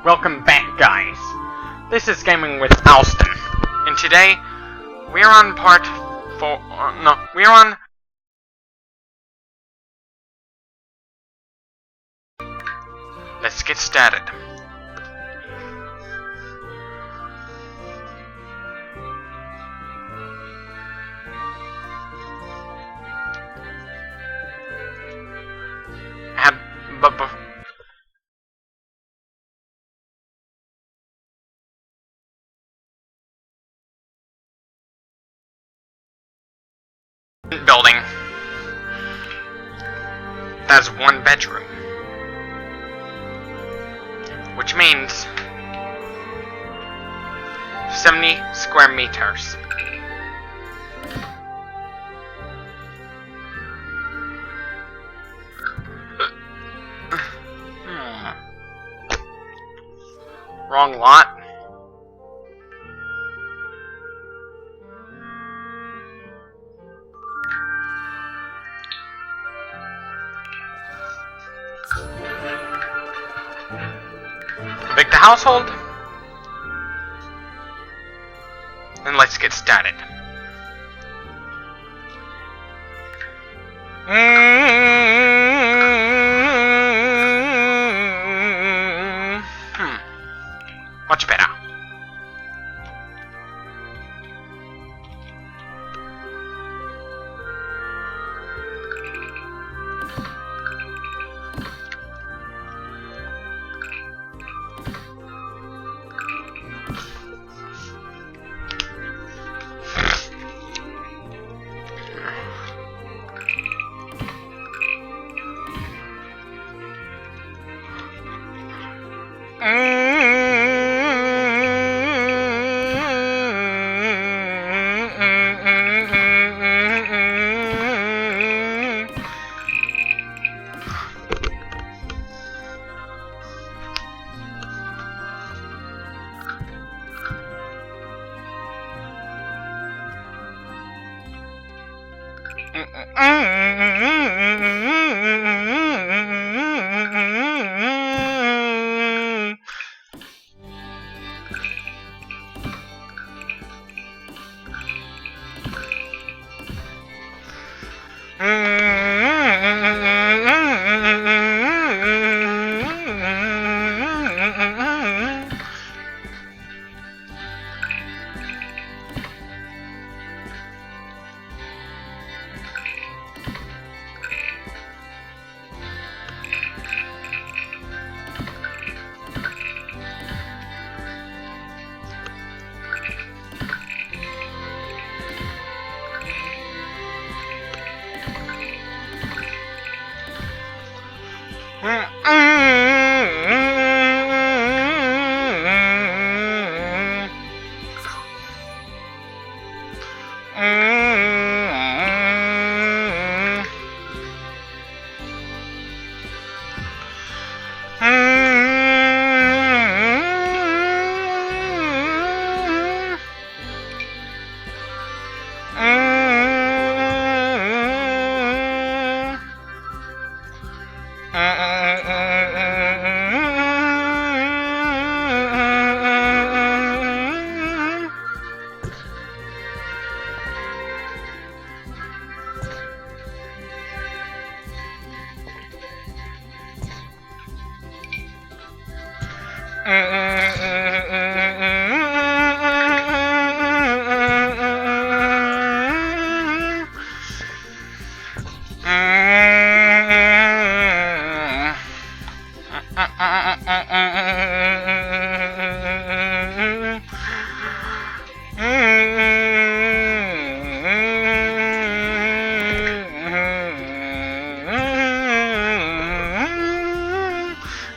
Welcome back, guys. This is Gaming with Alston, and today we're on part 4. We're on. Let's get started. Building. That's one bedroom, which means 70 square meters. Wrong lot. Evict the household, and let's get started. Much better.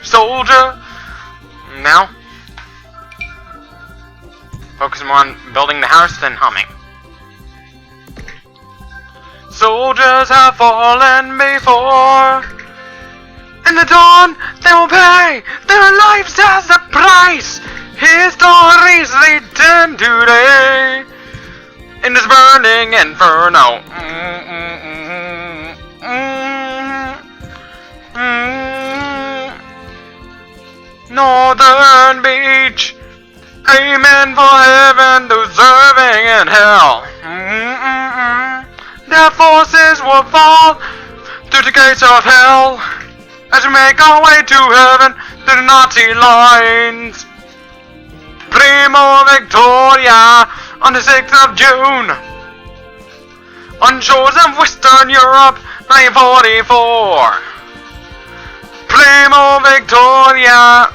Soldier! Now, focus more on building the house than humming. Soldiers have fallen before. In the dawn, they will pay their lives as a price. Histories written today in this burning inferno. Northern Beach, aiming for heaven, deserving in hell. Their forces will fall through the gates of hell as we make our way to heaven through the Nazi lines. Primo Victoria on the 6th of June on shores of Western Europe, 1944. Primo Victoria.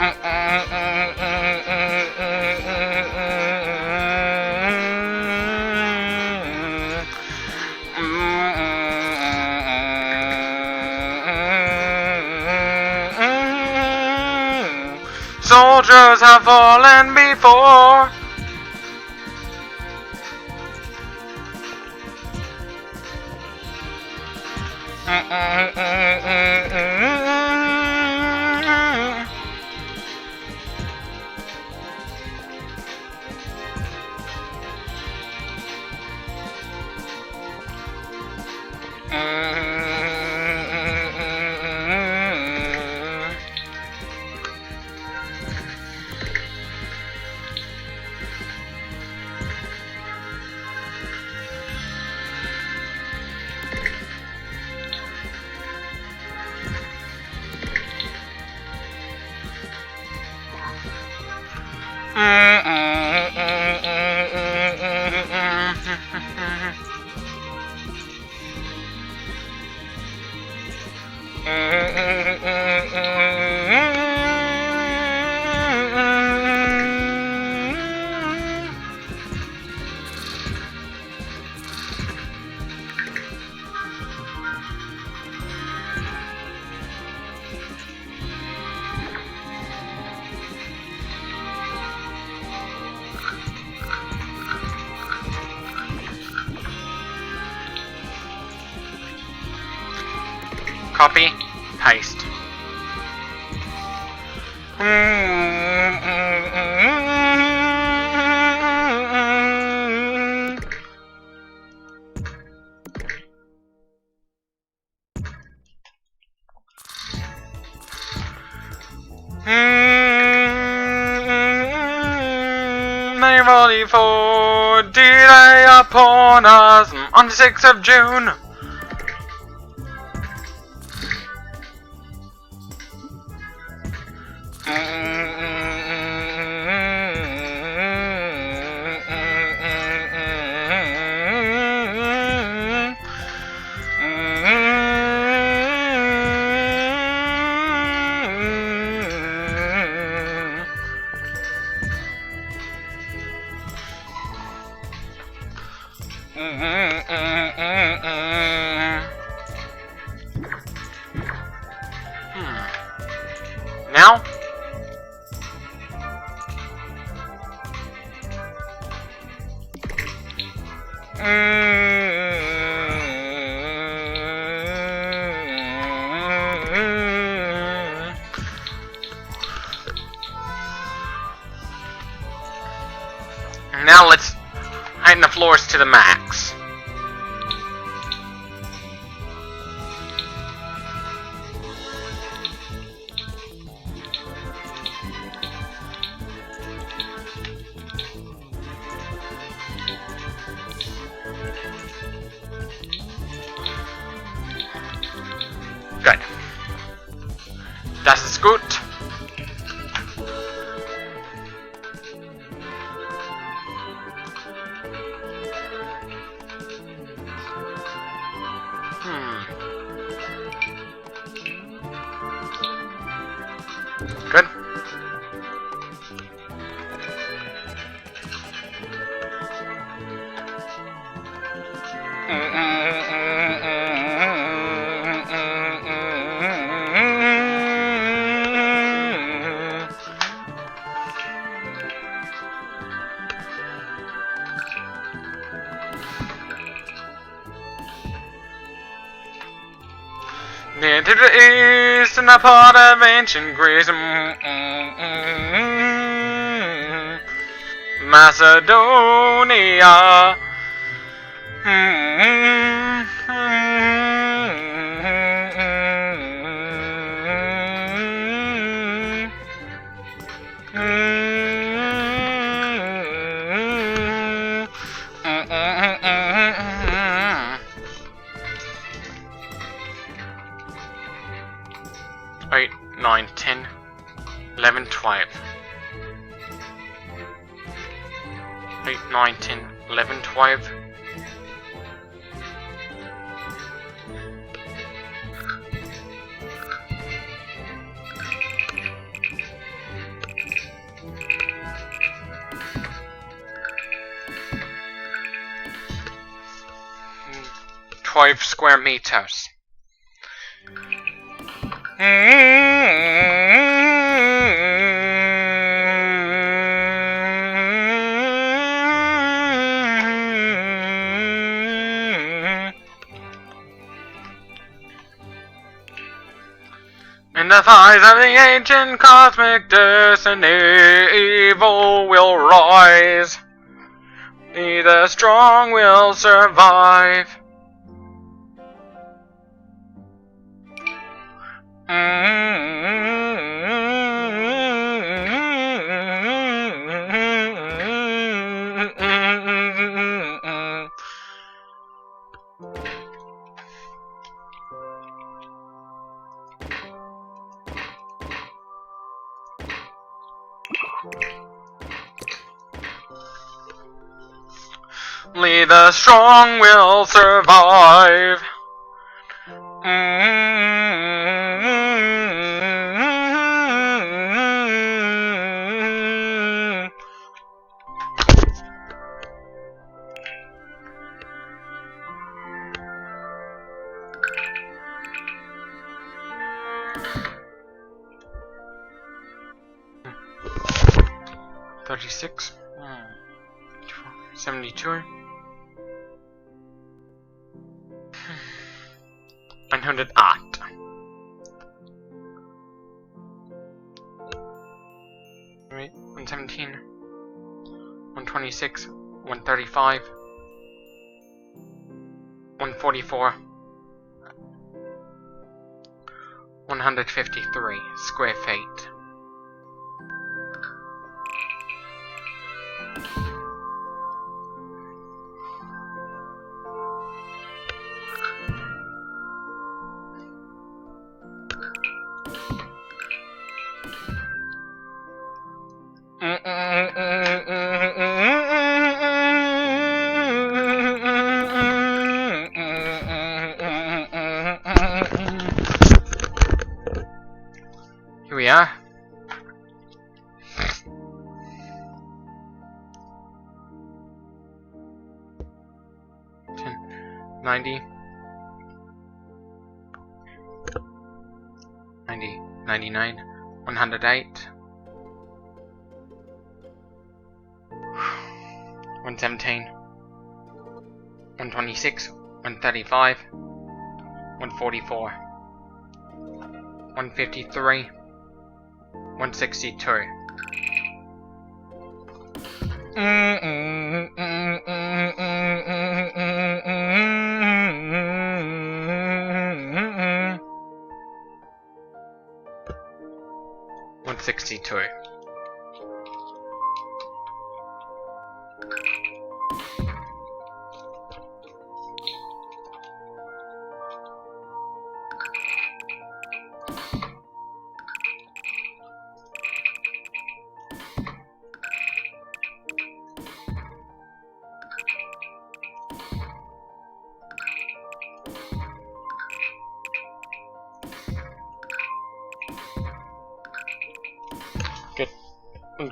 Soldiers have fallen before. Copy, paste. May 44 delay upon us on the 6th of June. Now? Now let's heighten the floors to the max. Good. Das ist gut. Good. Near to the east, in a part of ancient Greece, Macedonia. Eight, 9, 10, 11, 12. 8, 9, 10, 11, 12. Square meters. In the thighs of the ancient cosmic destiny, evil will rise. The strong will survive. Only the strong will survive. $36, 72, 108. Right, 117, 126, 135, 144, 153 square feet. Here we are. $10, 90, 99, 108, 117, 126, 135, 144, 153, 162. $162.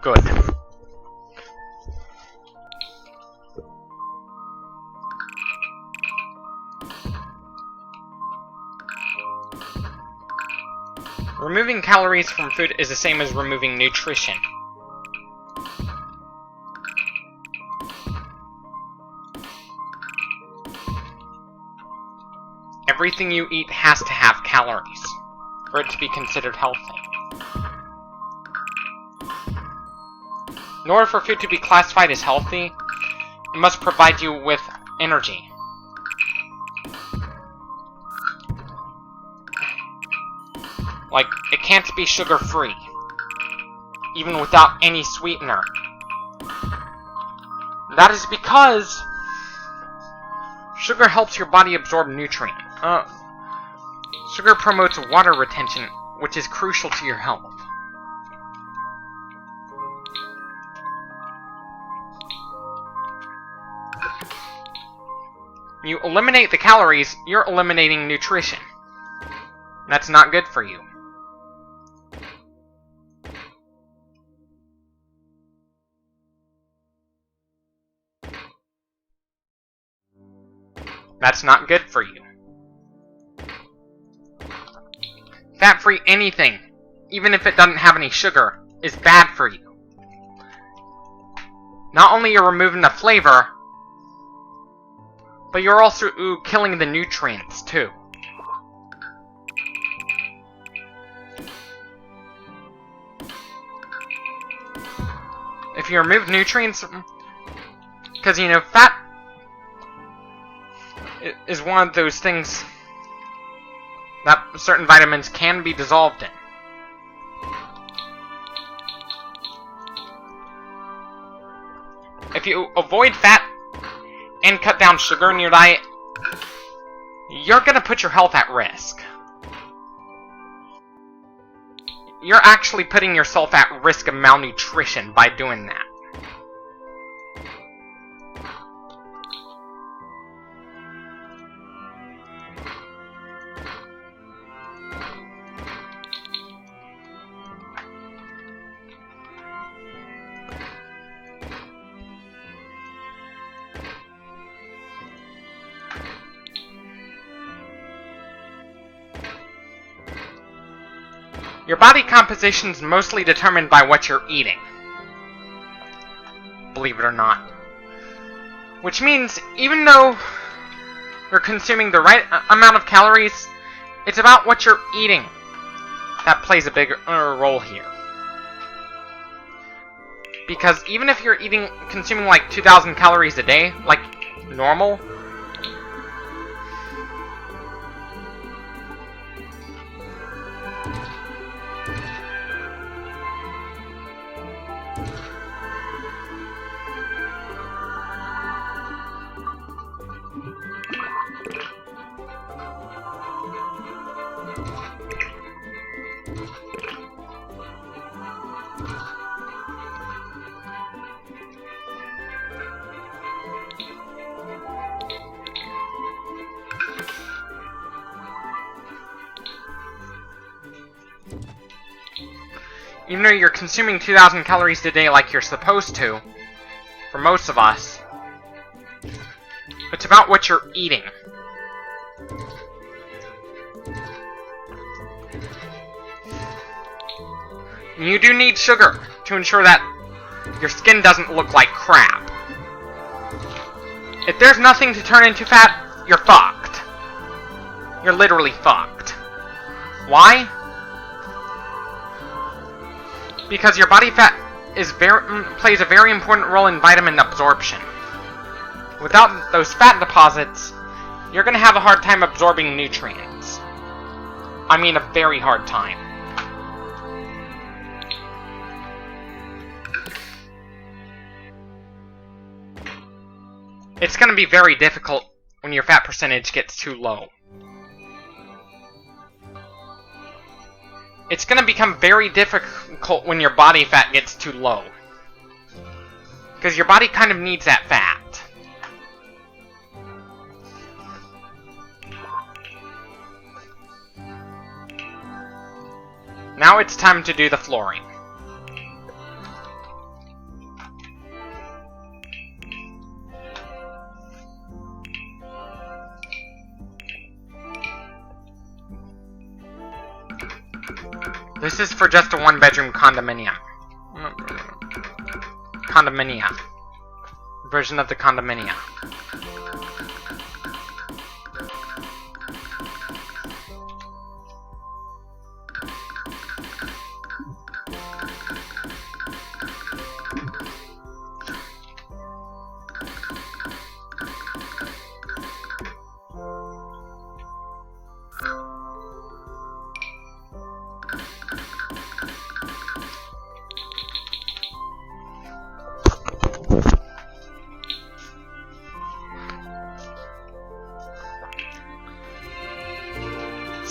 Good. Removing calories from food is the same as removing nutrition. Everything you eat has to have calories for it to be considered healthy. In order for food to be classified as healthy, it must provide you with energy. Like, it can't be sugar-free. even without any sweetener. That is because sugar helps your body absorb nutrients. Sugar promotes water retention, which is crucial to your health. You eliminate the calories, you're eliminating nutrition. That's not good for you. That's not good for you. Fat-free anything, even if it doesn't have any sugar, is bad for you. Not only you're removing the flavor, but you're also killing the nutrients, too. If you remove nutrients, because, you know, fat is one of those things that certain vitamins can be dissolved in. If you avoid fat and cut down sugar in your diet, you're gonna put your health at risk. You're actually putting yourself at risk of malnutrition by doing that. Your body composition is mostly determined by what you're eating. Believe it or not. Which means, even though you're consuming the right amount of calories, it's about what you're eating that plays a bigger role here. Because even if you're consuming like 2,000 calories a day, like normal, even though you're consuming 2,000 calories a day like you're supposed to, for most of us, it's about what you're eating. You do need sugar to ensure that your skin doesn't look like crap. If there's nothing to turn into fat, you're fucked. You're literally fucked. Why? Because your body fat plays a very important role in vitamin absorption. Without those fat deposits, you're going to have a hard time absorbing nutrients. I mean, a very hard time. It's going to be very difficult when your fat percentage gets too low. It's going to become very difficult when your body fat gets too low. Because your body kind of needs that fat. Now it's time to do the flooring. This is for just a one-bedroom condominium. Condominia. Version of the condominia.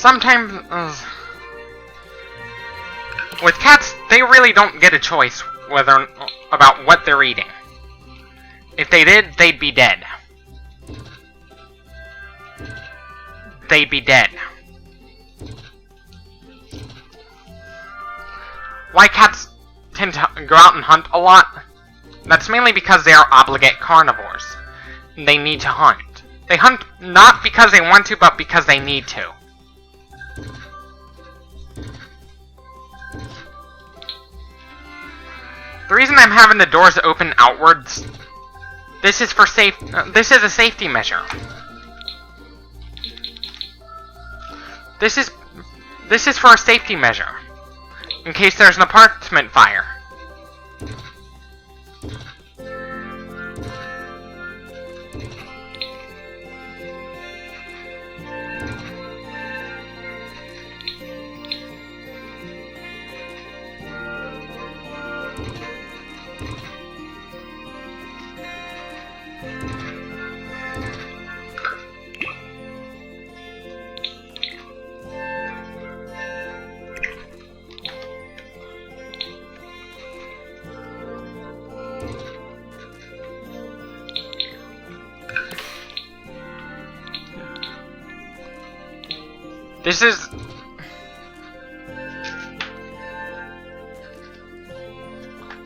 sometimes, with cats, they really don't get a choice about what they're eating. If they did, they'd be dead. They'd be dead. Why cats tend to go out and hunt a lot? That's mainly because they are obligate carnivores. They need to hunt. They hunt not because they want to, but because they need to. The reason I'm having the doors open outwards, this is a safety measure. This is for a safety measure, in case there's an apartment fire.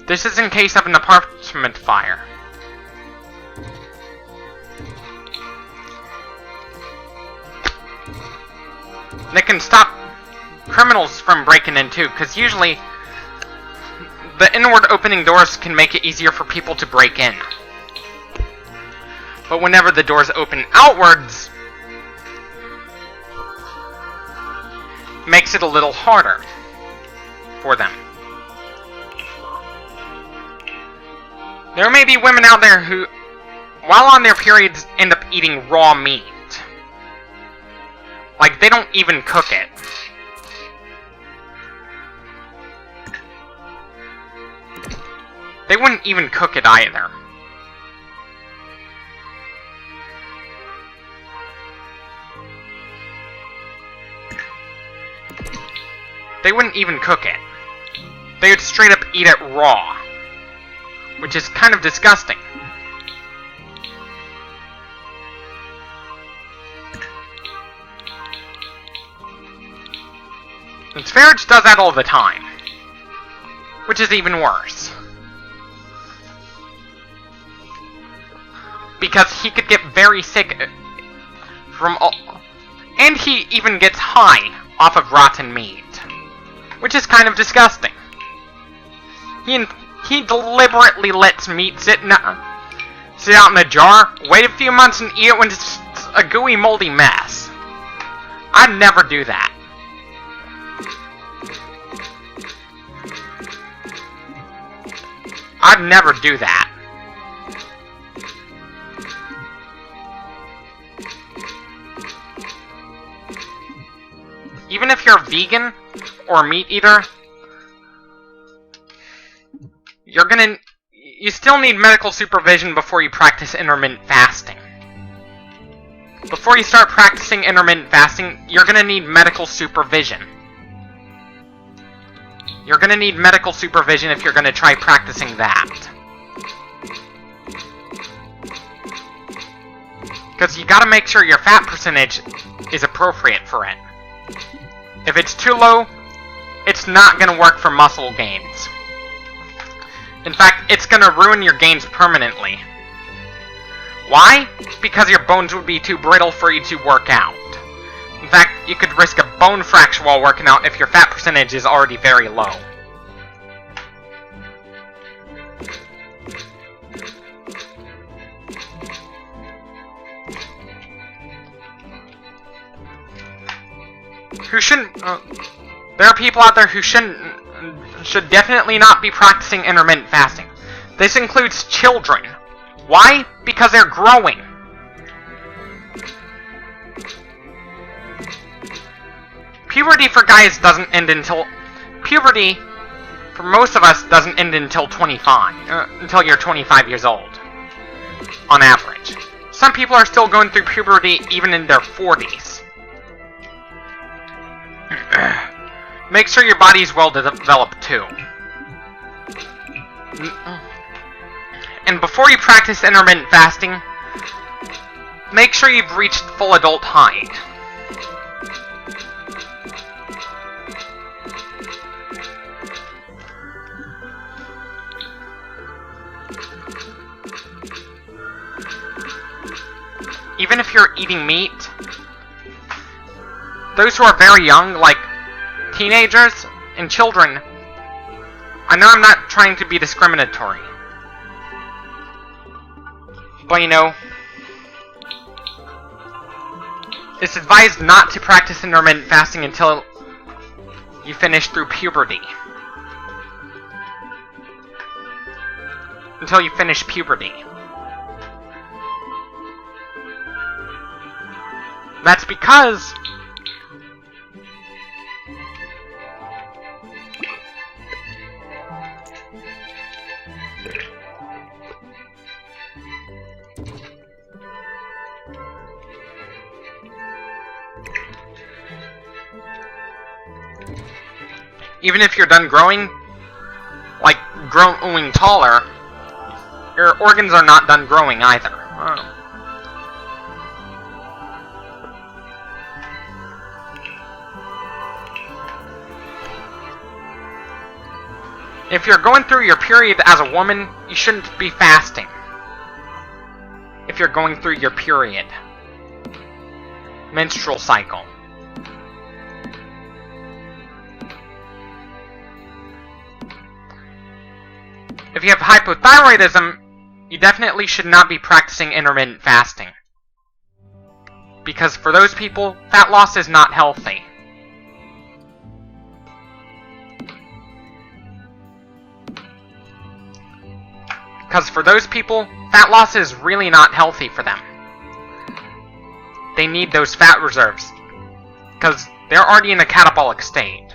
This is in case of an apartment fire. They can stop criminals from breaking in too, because usually the inward opening doors can make it easier for people to break in. But whenever the doors open outwards, makes it a little harder for them. There may be women out there who, while on their periods, end up eating raw meat. Like, they don't even cook it. They wouldn't even cook it either. They wouldn't even cook it. They would straight up eat it raw. Which is kind of disgusting. And Sverich does that all the time. Which is even worse. Because he could get very sick from all... And he even gets high off of rotten meat. Which is kind of disgusting. He deliberately lets meat sit out in a jar, wait a few months and eat it when it's a gooey, moldy mess. I'd never do that. I'd never do that. Even if you're vegan or meat eater, you still need medical supervision before you practice intermittent fasting. Before you start practicing intermittent fasting, you're gonna need medical supervision. You're gonna need medical supervision if you're gonna try practicing that. Because you gotta make sure your fat percentage is appropriate for it. If it's too low, it's not gonna work for muscle gains. In fact, it's gonna ruin your gains permanently. Why? Because your bones would be too brittle for you to work out. In fact, you could risk a bone fracture while working out if your fat percentage is already very low. There are people out there who should definitely not be practicing intermittent fasting. This includes children. Why? Because they're growing. Puberty for guys doesn't end until... Puberty, for most of us, doesn't end until 25. Until you're 25 years old. On average. Some people are still going through puberty even in their 40s. Make sure your body is well developed too. And before you practice intermittent fasting, make sure you've reached full adult height. Even if you're eating meat, those who are very young, like teenagers and children, I know I'm not trying to be discriminatory, but you know, it's advised not to practice intermittent fasting until you finish through puberty. Until you finish puberty. That's because even if you're done growing, like growing taller, your organs are not done growing either. Oh. If you're going through your period as a woman, you shouldn't be fasting. If you're going through your period. Menstrual cycle. If you have hypothyroidism, you definitely should not be practicing intermittent fasting. Because for those people, fat loss is not healthy. Because for those people, fat loss is really not healthy for them. They need those fat reserves. Because they're already in a catabolic state.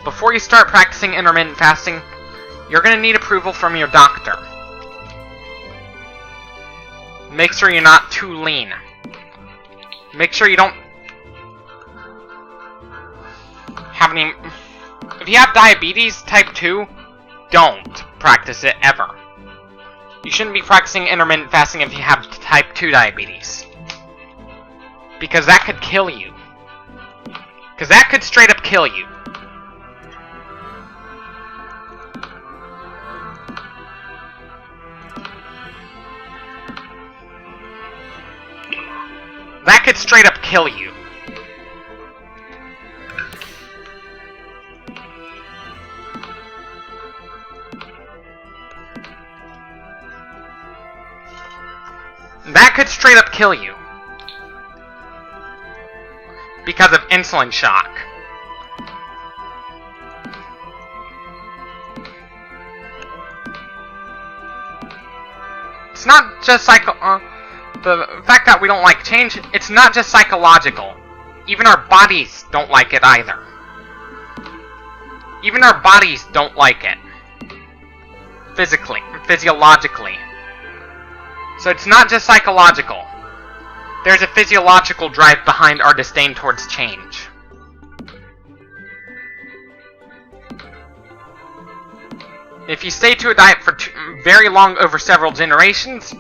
Before you start practicing intermittent fasting, you're going to need approval from your doctor. Make sure you're not too lean. Make sure you don't have any... If you have diabetes type 2, don't practice it ever. You shouldn't be practicing intermittent fasting if you have type 2 diabetes. Because that could kill you. Because that could straight up kill you. That could straight up kill you. That could straight up kill you. Because of insulin shock. It's not just the fact that we don't like change, it's not just psychological. Even our bodies don't like it either. Even our bodies don't like it. Physiologically. So it's not just psychological. There's a physiological drive behind our disdain towards change. If you stay to a diet for very long over several generations,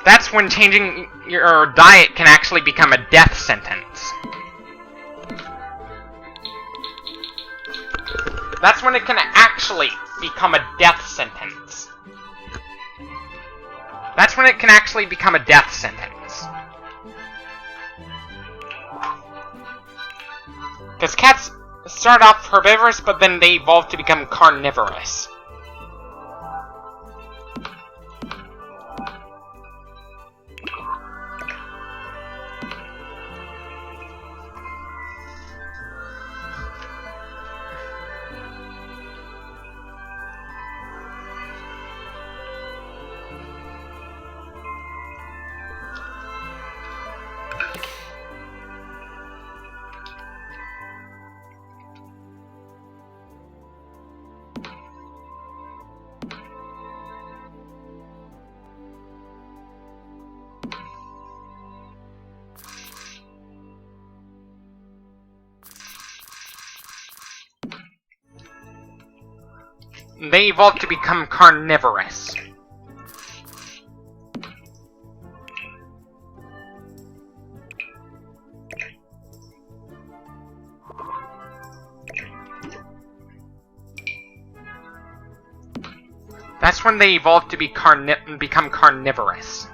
that's when changing your diet can actually become a death sentence. That's when it can actually become a death sentence. That's when it can actually become a death sentence. Because cats start off herbivorous, but then they evolve to become carnivorous. they evolved to become carnivorous. That's when they evolved to become carnivorous.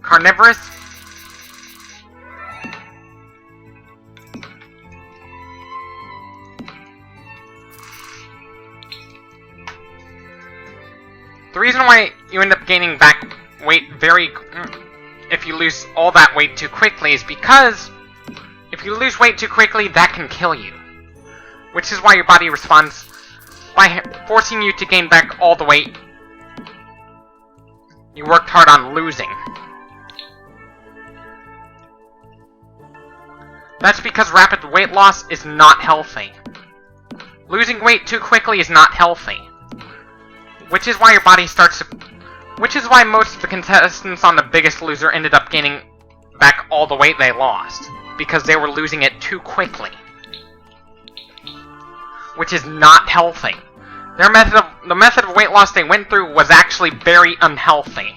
Carnivorous? The reason why you end up gaining back weight if you lose all that weight too quickly is because if you lose weight too quickly, that can kill you. Which is why your body responds by forcing you to gain back all the weight you worked hard on losing. That's because rapid weight loss is not healthy. Losing weight too quickly is not healthy. Which is why your body starts to... Which is why most of the contestants on The Biggest Loser ended up gaining back all the weight they lost. Because they were losing it too quickly. Which is not healthy. The method of weight loss they went through was actually very unhealthy.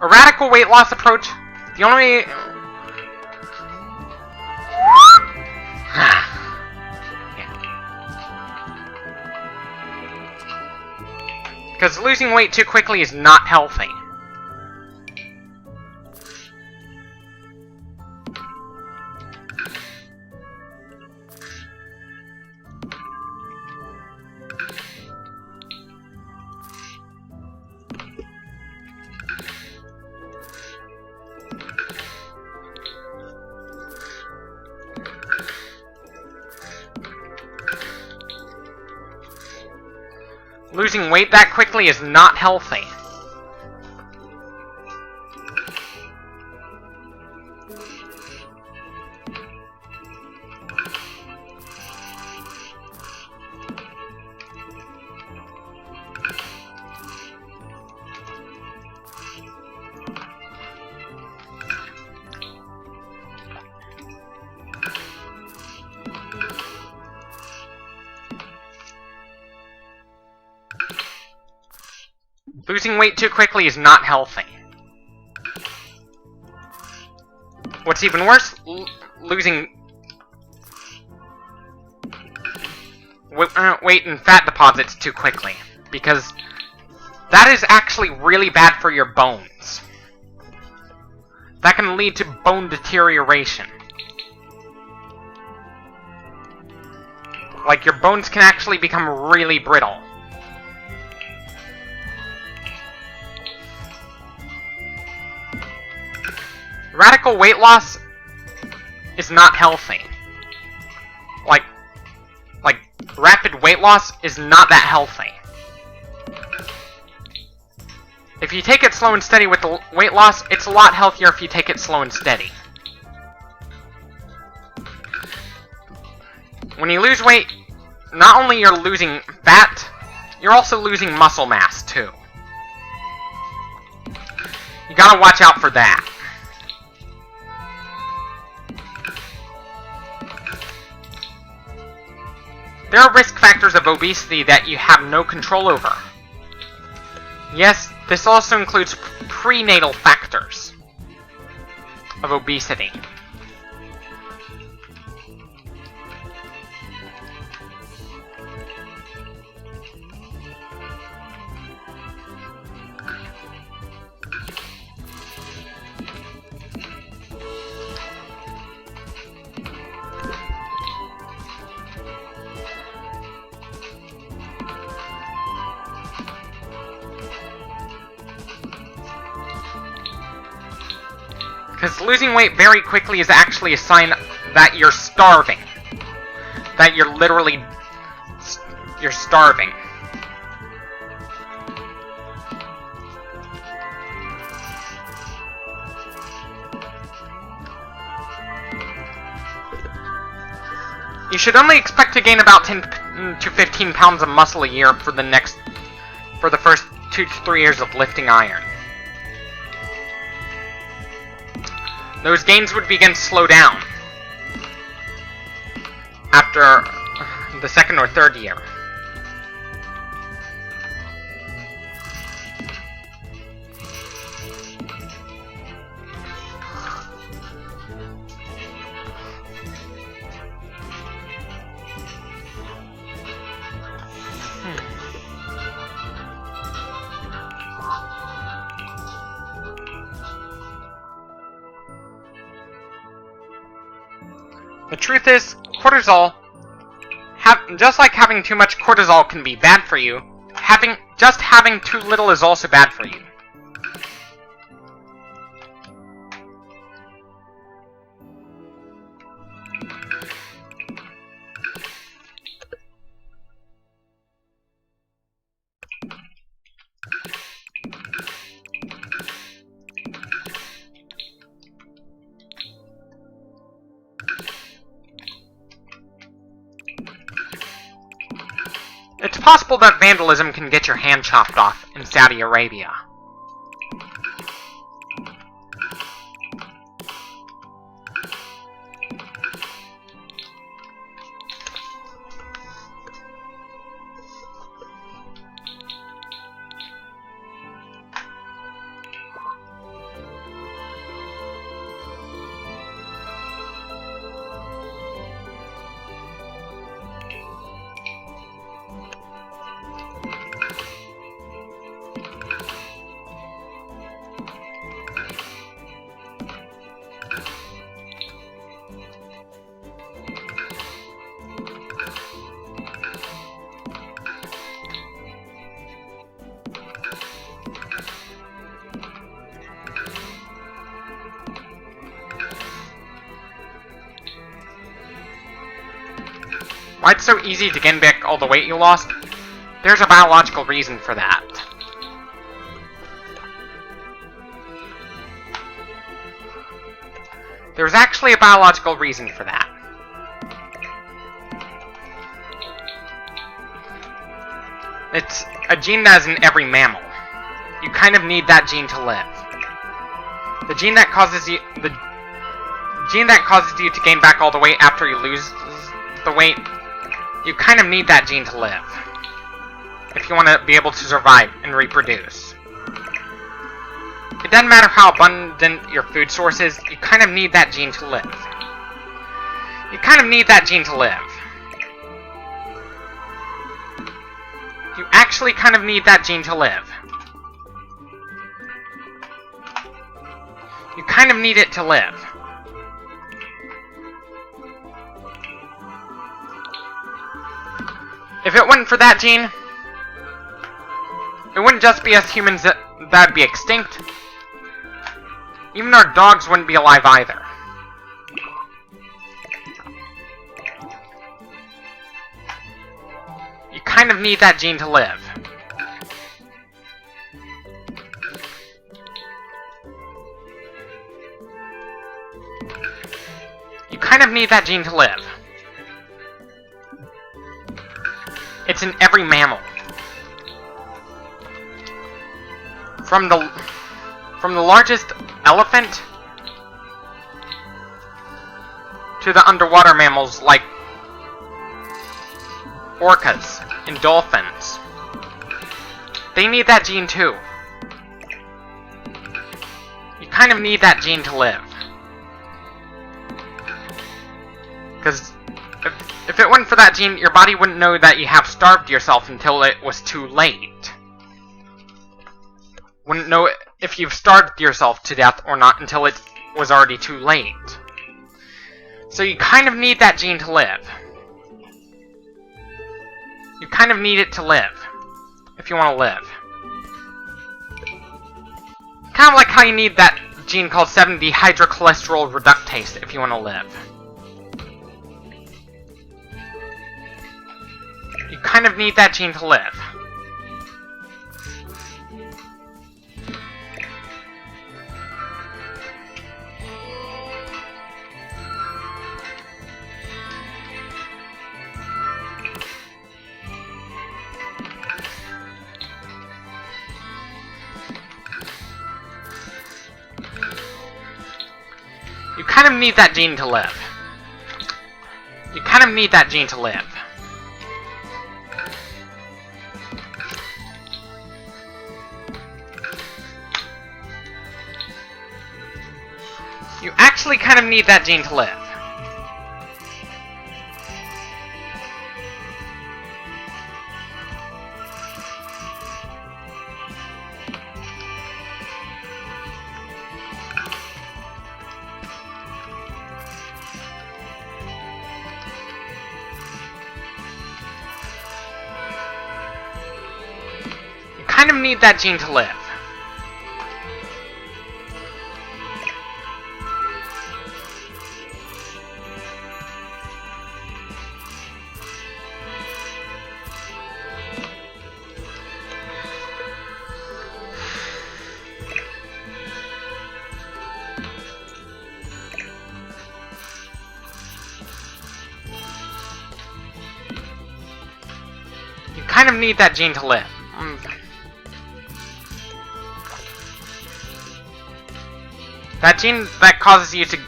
A radical weight loss approach, the only... Because losing weight too quickly is not healthy. Losing weight that quickly is not healthy. Losing weight too quickly is not healthy. What's even worse, losing weight and fat deposits too quickly. Because that is actually really bad for your bones. That can lead to bone deterioration. Like, your bones can actually become really brittle. Radical weight loss is not healthy. Like, rapid weight loss is not that healthy. If you take it slow and steady with the weight loss, it's a lot healthier if you take it slow and steady. When you lose weight, not only you're losing fat, you're also losing muscle mass, too. You gotta watch out for that. There are risk factors of obesity that you have no control over. Yes, this also includes prenatal factors of obesity. Because losing weight very quickly is actually a sign that you're starving. That you're literally... you're starving. You should only expect to gain about 10 to 15 pounds of muscle a year for the first 2 to 3 years of lifting iron. Those gains would begin to slow down after the second or third year. The truth is, cortisol, just like having too much cortisol can be bad for you, just having too little is also bad for you. It's possible that vandalism can get your hand chopped off in Saudi Arabia. Why it's so easy to gain back all the weight you lost? There's a biological reason for that. There's actually a biological reason for that. It's a gene that is in every mammal. You kind of need that gene to live. The gene that causes you to gain back all the weight after you lose the weight, you kind of need that gene to live. If you want to be able to survive and reproduce. It doesn't matter how abundant your food source is, you kind of need that gene to live. You kind of need that gene to live. You actually kind of need that gene to live. You kind of need it to live. If it wasn't for that gene, it wouldn't just be us humans that'd be extinct. Even our dogs wouldn't be alive either. You kind of need that gene to live. You kind of need that gene to live. It's in every mammal. From the largest elephant to the underwater mammals like orcas and dolphins. They need that gene too. You kind of need that gene to live. Because if it wasn't for that gene, your body wouldn't know that you have starved yourself until it was too late. Wouldn't know if you've starved yourself to death or not until it was already too late. So you kind of need that gene to live. You kind of need it to live. If you want to live. Kind of like how you need that gene called 7-dehydrocholesterol reductase if you want to live. You kind of need that gene to live. You kind of need that gene to live. You kind of need that gene to live. You actually kind of need that gene to live. You kind of need that gene to live. Kind of need that gene to live. That gene that causes you to...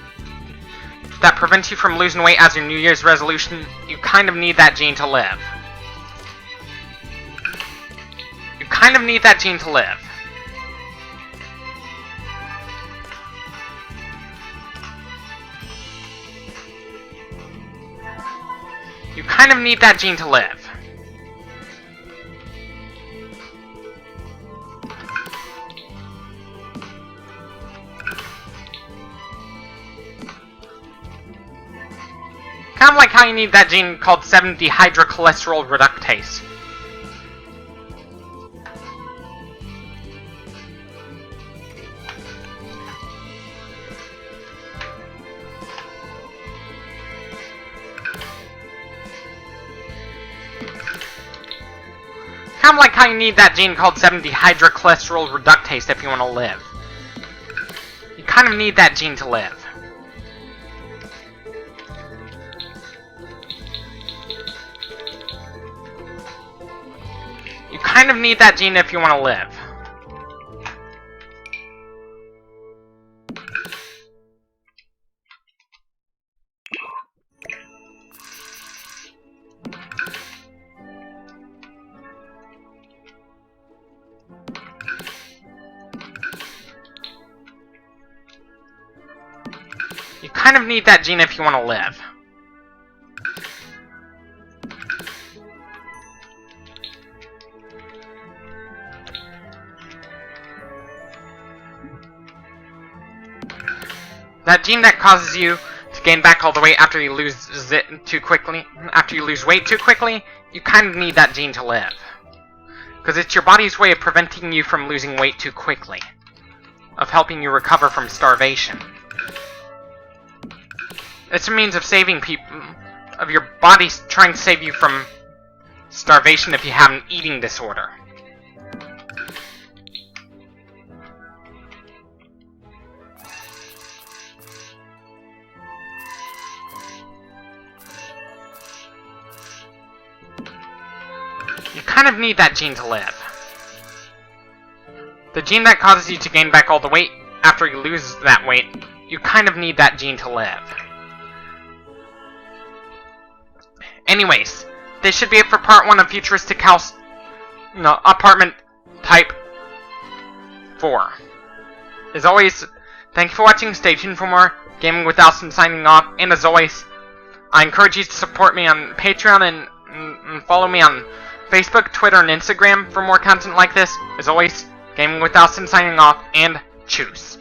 that prevents you from losing weight as your New Year's resolution, you kind of need that gene to live. You kind of need that gene to live. You kind of need that gene to live. Kind of like how you need that gene called 7-dehydrocholesterol reductase. Kind of like how you need that gene called 7-dehydrocholesterol reductase if you want to live. You kind of need that gene to live. You kind of need that gene if you want to live. You kind of need that gene if you want to live. That gene that causes you to gain back all the weight after you lose it too quickly, after you lose weight too quickly, you kind of need that gene to live. Because it's your body's way of preventing you from losing weight too quickly. Of helping you recover from starvation. It's a means of saving people, of your body trying to save you from starvation if you have an eating disorder. You kind of need that gene to live. The gene that causes you to gain back all the weight after you lose that weight, you kind of need that gene to live. Anyways, this should be it for part 1 of Futuristic House... No, Apartment Type 4. As always, thank you for watching, stay tuned for more Gaming with Alison signing off, and as always, I encourage you to support me on Patreon and follow me on Facebook, Twitter, and Instagram for more content like this. As always, Gaming with Alison signing off, and choose.